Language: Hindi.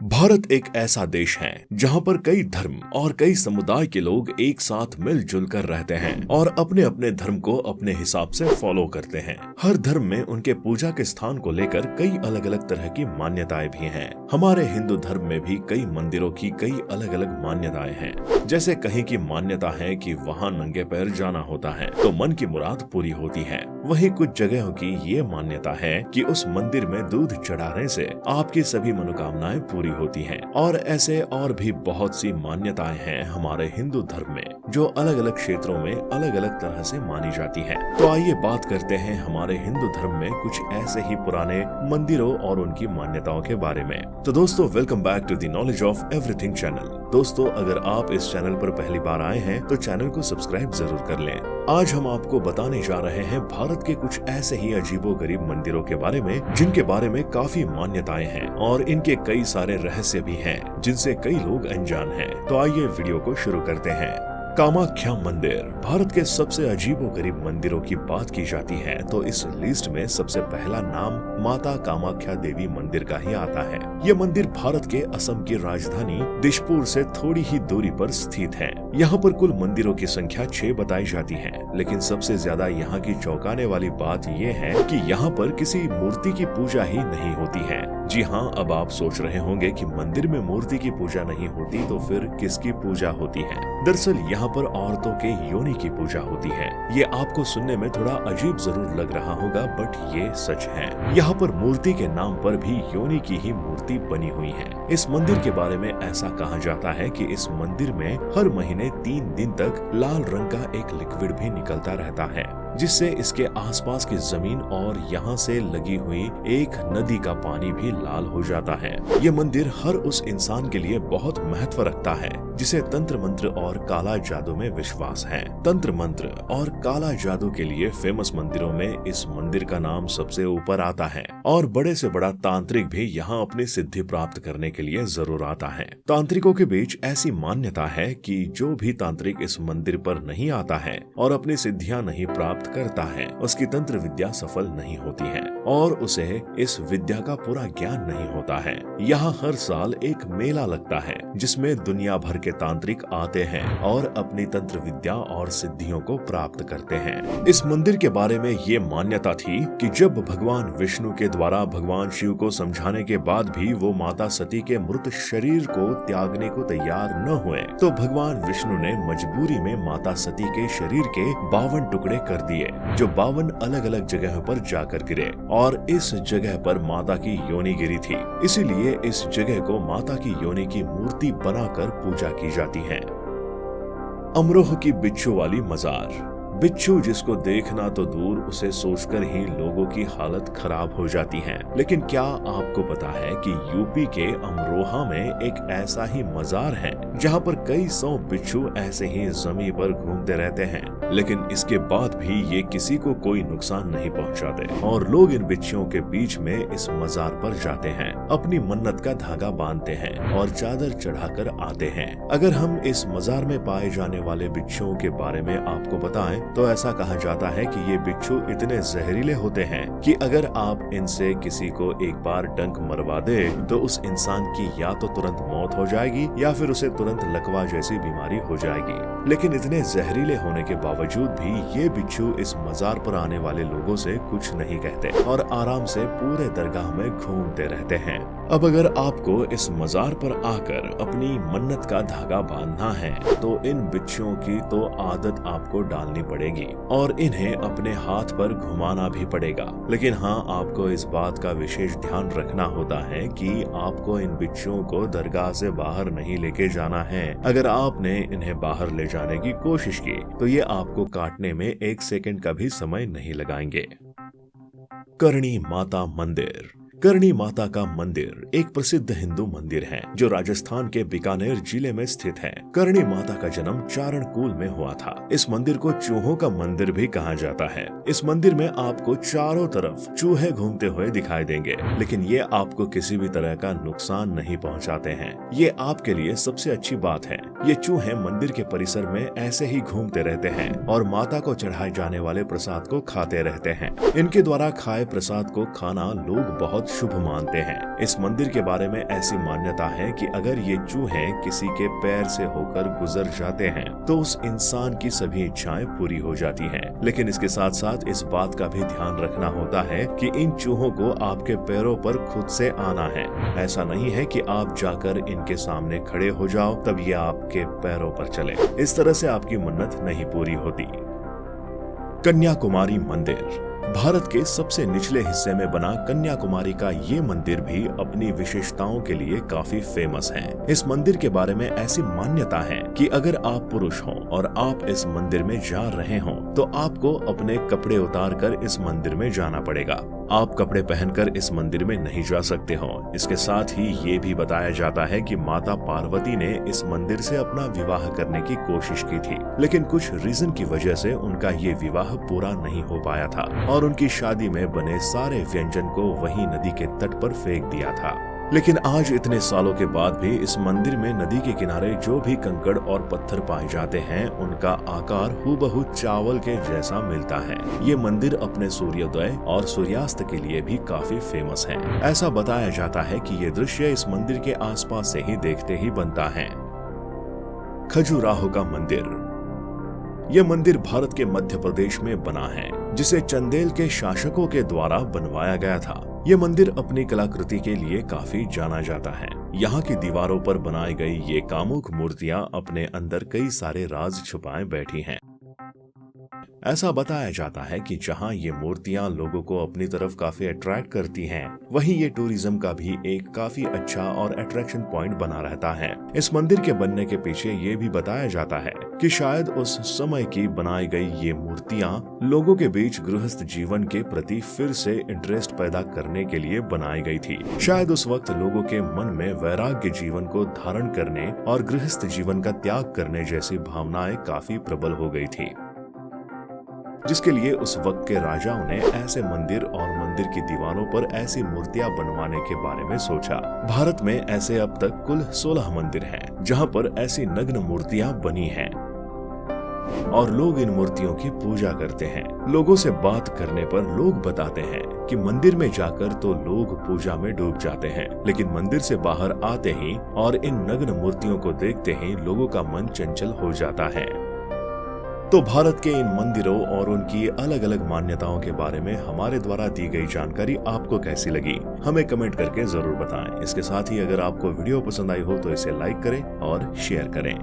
भारत एक ऐसा देश है जहां पर कई धर्म और कई समुदाय के लोग एक साथ मिलजुल कर रहते हैं और अपने अपने धर्म को अपने हिसाब से फॉलो करते हैं। हर धर्म में उनके पूजा के स्थान को लेकर कई अलग अलग तरह की मान्यताएं भी हैं। हमारे हिंदू धर्म में भी कई मंदिरों की कई अलग अलग मान्यताएं हैं। जैसे कहीं की मान्यता है कि वहां नंगे पैर जाना होता है तो मन की मुराद पूरी होती है। वहीं कुछ जगहों की ये मान्यता है कि उस मंदिर में दूध चढ़ाने से आपकी सभी मनोकामनाएं पूरी होती हैं। और ऐसे और भी बहुत सी मान्यताएं हैं हमारे हिंदू धर्म में जो अलग अलग क्षेत्रों में अलग अलग तरह से मानी जाती हैं। तो आइए बात करते हैं हमारे हिंदू धर्म में कुछ ऐसे ही पुराने मंदिरों और उनकी मान्यताओं के बारे में। तो दोस्तों, welcome back to the knowledge of everything channel. दोस्तों, अगर आप इस चैनल पर पहली बार आए हैं तो चैनल को सब्सक्राइब जरूर कर लें। आज हम आपको बताने जा रहे हैं भारत के कुछ ऐसे ही अजीबोगरीब मंदिरों के बारे में जिनके बारे में काफी मान्यताएं हैं और इनके कई सारे रहस्य भी हैं जिनसे कई लोग अनजान हैं। तो आइए वीडियो को शुरू करते हैं। कामाख्या मंदिर भारत के सबसे अजीबोगरीब मंदिरों की बात की जाती है तो इस लिस्ट में सबसे पहला नाम माता कामाख्या देवी मंदिर का ही आता है। यह मंदिर भारत के असम की राजधानी दिशपुर से थोड़ी ही दूरी पर स्थित है। यहाँ पर कुल मंदिरों की संख्या 6 बताई जाती है, लेकिन सबसे ज्यादा यहाँ की चौंकाने वाली बात यह है कि यहाँ पर किसी मूर्ति की पूजा ही नहीं होती है। जी हाँ, अब आप सोच रहे होंगे कि मंदिर में मूर्ति की पूजा नहीं होती तो फिर किसकी पूजा होती है। दरअसल यहाँ पर औरतों के योनि की पूजा होती है। ये आपको सुनने में थोड़ा अजीब जरूर लग रहा होगा, बट ये सच है। यहाँ पर मूर्ति के नाम पर भी योनि की ही मूर्ति बनी हुई है। इस मंदिर के बारे में ऐसा कहा जाता है कि इस मंदिर में हर महीने 3 दिन तक लाल रंग का एक लिक्विड भी निकलता रहता है, जिससे इसके आसपास की जमीन और यहाँ से लगी हुई एक नदी का पानी भी लाल हो जाता है। ये मंदिर हर उस इंसान के लिए बहुत महत्व रखता है जिसे तंत्र मंत्र और काला जादू में विश्वास है। तंत्र मंत्र और काला जादू के लिए फेमस मंदिरों में इस मंदिर का नाम सबसे ऊपर आता है और बड़े से बड़ा तांत्रिक भी यहाँ अपनी सिद्धि प्राप्त करने के लिए जरूर आता है। तांत्रिकों के बीच ऐसी मान्यता है कि जो भी तांत्रिक इस मंदिर पर नहीं आता है और अपनी सिद्धियां नहीं प्राप्त करता है, उसकी तंत्र विद्या सफल नहीं होती है और उसे इस विद्या का पूरा ज्ञान नहीं होता है। यहाँ हर साल एक मेला लगता है जिसमें दुनिया भर के तांत्रिक आते हैं और अपनी तंत्र विद्या और सिद्धियों को प्राप्त करते हैं। इस मंदिर के बारे में ये मान्यता थी कि जब भगवान विष्णु के द्वारा भगवान शिव को समझाने के बाद भी वो माता सती के मृत शरीर को त्यागने को तैयार न हुए तो भगवान विष्णु ने मजबूरी में माता सती के शरीर के 52 टुकड़े कर दिए, जो 52 अलग अलग जगह पर जाकर गिरे और इस जगह पर माता की योनि गिरी थी। इसीलिए इस जगह को माता की योनि की मूर्ति बनाकर पूजा की जाती है। अमरोह की बिच्छू वाली मजार। बिच्छू जिसको देखना तो दूर, उसे सोचकर ही लोगों की हालत खराब हो जाती है। लेकिन क्या आपको पता है कि यूपी के अमरोहा में एक ऐसा ही मजार है जहां पर कई 100 बिच्छू ऐसे ही जमीन पर घूमते रहते हैं, लेकिन इसके बाद भी ये किसी को कोई नुकसान नहीं पहुंचाते और लोग इन बिच्छुओं के बीच में इस मजार पर जाते हैं, अपनी मन्नत का धागा बांधते हैं और चादर चढ़ाकर आते हैं। अगर हम इस मजार में पाए जाने वाले बिच्छुओं के बारे में आपको बताएं तो ऐसा कहा जाता है कि ये बिच्छू इतने जहरीले होते हैं कि अगर आप इनसे किसी को एक बार डंक मरवा दे तो उस इंसान की या तो तुरंत मौत हो जाएगी या फिर उसे तुरंत लकवा जैसी बीमारी हो जाएगी। लेकिन इतने जहरीले होने के बावजूद भी ये बिच्छू इस मजार पर आने वाले लोगों से कुछ नहीं कहते और आराम से पूरे दरगाह में घूमते रहते हैं। अब अगर आपको इस मजार पर आकर अपनी मन्नत का धागा बांधना है तो इन बिच्छुओं की तो आदत आपको डालनी पड़ेगी और इन्हें अपने हाथ पर घुमाना भी पड़ेगा। लेकिन हाँ, आपको इस बात का विशेष ध्यान रखना होता है कि आपको इन बिच्छुओं को दरगाह से बाहर नहीं लेके जाना है। अगर आपने इन्हें बाहर ले जाने की कोशिश की तो ये आपको काटने में 1 सेकंड का भी समय नहीं लगाएंगे। करणी माता मंदिर। करणी माता का मंदिर एक प्रसिद्ध हिंदू मंदिर है जो राजस्थान के बीकानेर जिले में स्थित है। करणी माता का जन्म चारणकूल में हुआ था। इस मंदिर को चूहों का मंदिर भी कहा जाता है। इस मंदिर में आपको चारों तरफ चूहे घूमते हुए दिखाई देंगे, लेकिन ये आपको किसी भी तरह का नुकसान नहीं पहुंचाते हैं। ये आपके लिए सबसे अच्छी बात है। ये चूहे मंदिर के परिसर में ऐसे ही घूमते रहते हैं और माता को चढ़ाए जाने वाले प्रसाद को खाते रहते हैं। इनके द्वारा खाए प्रसाद को खाना लोग बहुत शुभ मानते हैं। इस मंदिर के बारे में ऐसी मान्यता है कि अगर ये चूहे किसी के पैर से होकर गुजर जाते हैं तो उस इंसान की सभी इच्छाएं पूरी हो जाती हैं। लेकिन इसके साथ साथ इस बात का भी ध्यान रखना होता है कि इन चूहों को आपके पैरों पर खुद से आना है। ऐसा नहीं है कि आप जाकर इनके सामने खड़े हो जाओ तब ये आपके पैरों पर चले। इस तरह से आपकी मन्नत नहीं पूरी होती। कन्याकुमारी मंदिर। भारत के सबसे निचले हिस्से में बना कन्याकुमारी का ये मंदिर भी अपनी विशेषताओं के लिए काफी फेमस है। इस मंदिर के बारे में ऐसी मान्यता है कि अगर आप पुरुष हो और आप इस मंदिर में जा रहे हो तो आपको अपने कपड़े उतार कर इस मंदिर में जाना पड़ेगा। आप कपड़े पहनकर इस मंदिर में नहीं जा सकते हो। इसके साथ ही ये भी बताया जाता है कि माता पार्वती ने इस मंदिर से अपना विवाह करने की कोशिश की थी, लेकिन कुछ रीजन की वजह से उनका ये विवाह पूरा नहीं हो पाया था और उनकी शादी में बने सारे व्यंजन को वही नदी के तट पर फेंक दिया था। लेकिन आज इतने सालों के बाद भी इस मंदिर में नदी के किनारे जो भी कंकड़ और पत्थर पाए जाते हैं उनका आकार हूबहू चावल के जैसा मिलता है। ये मंदिर अपने सूर्योदय और सूर्यास्त के लिए भी काफी फेमस है। ऐसा बताया जाता है कि ये दृश्य इस मंदिर के आसपास से ही देखते ही बनता है। खजुराहो का मंदिर। यह मंदिर भारत के मध्य प्रदेश में बना है, जिसे चंदेल के शासकों के द्वारा बनवाया गया था। यह मंदिर अपनी कलाकृति के लिए काफी जाना जाता है। यहाँ की दीवारों पर बनाई गई ये कामुक मूर्तियां अपने अंदर कई सारे राज छुपाए बैठी हैं। ऐसा बताया जाता है कि जहाँ ये मूर्तियां लोगों को अपनी तरफ काफी अट्रैक्ट करती हैं, वहीं ये टूरिज्म का भी एक काफी अच्छा और अट्रैक्शन पॉइंट बना रहता है। इस मंदिर के बनने के पीछे ये भी बताया जाता है कि शायद उस समय की बनाई गई ये मूर्तियां लोगों के बीच गृहस्थ जीवन के प्रति फिर से इंटरेस्ट पैदा करने के लिए बनाई गई थी। शायद उस वक्त लोगों के मन में वैराग्य जीवन को धारण करने और गृहस्थ जीवन का त्याग करने जैसी भावनाएं काफी प्रबल हो गई थी, जिसके लिए उस वक्त के राजाओं ने ऐसे मंदिर और मंदिर की दीवारों पर ऐसी मूर्तियां बनवाने के बारे में सोचा। भारत में ऐसे अब तक कुल 16 मंदिर हैं, जहां पर ऐसी नग्न मूर्तियां बनी हैं और लोग इन मूर्तियों की पूजा करते हैं। लोगों से बात करने पर लोग बताते हैं कि मंदिर में जाकर तो लोग पूजा में डूब जाते हैं, लेकिन मंदिर से बाहर आते ही और इन नग्न मूर्तियों को देखते ही लोगों का मन चंचल हो जाता है। तो भारत के इन मंदिरों और उनकी अलग अलग मान्यताओं के बारे में हमारे द्वारा दी गई जानकारी आपको कैसी लगी, हमें कमेंट करके जरूर बताएं। इसके साथ ही अगर आपको वीडियो पसंद आई हो तो इसे लाइक करें और शेयर करें।